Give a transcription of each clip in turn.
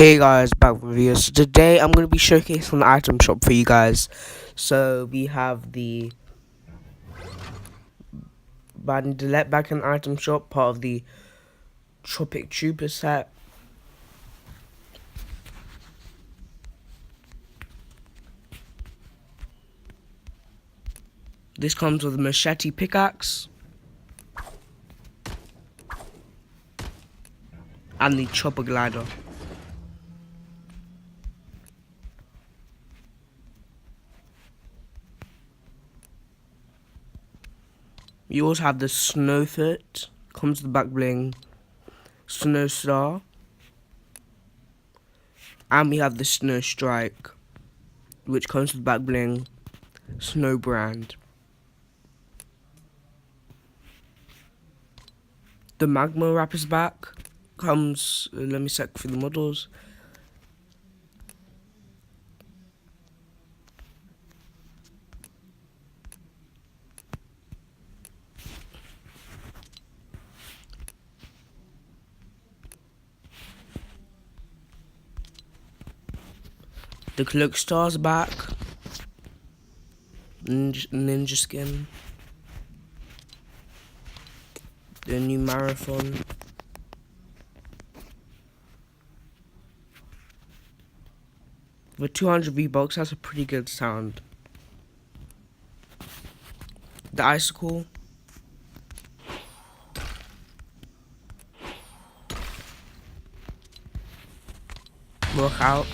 Hey guys, back with you. So today I'm going to be showcasing the item shop for you guys. So we have the Bandilet back in item shop, part of the Tropic Trooper set. This comes with a machete pickaxe and the chopper glider. You also have the Snowfoot, comes with the back bling, Snow Star, and we have the Snow Strike, which comes with back bling, Snow Brand. The Magma wrap is back, comes, let me check for the models. The Cloak Star's back. Ninja skin. The new Marathon. For 200 V-Bucks, that's a pretty good sound. The Icicle. Workout.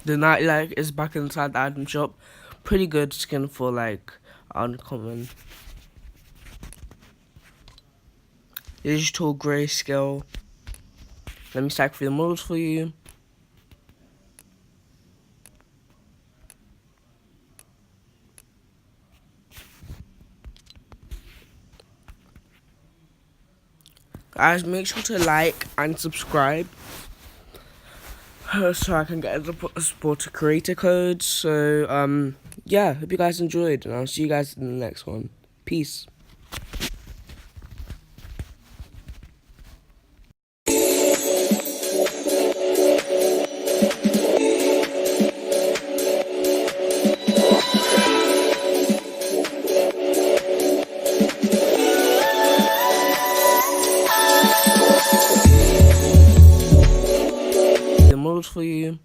The Nightlight is back inside the item shop. Pretty good skin for like uncommon. Digital Greyscale. Let me stack for the models for you. Guys, make sure to like and subscribe so I can get a supporter creator code. So yeah, hope you guys enjoyed, and I'll see you guys in the next one. Peace. The models for you.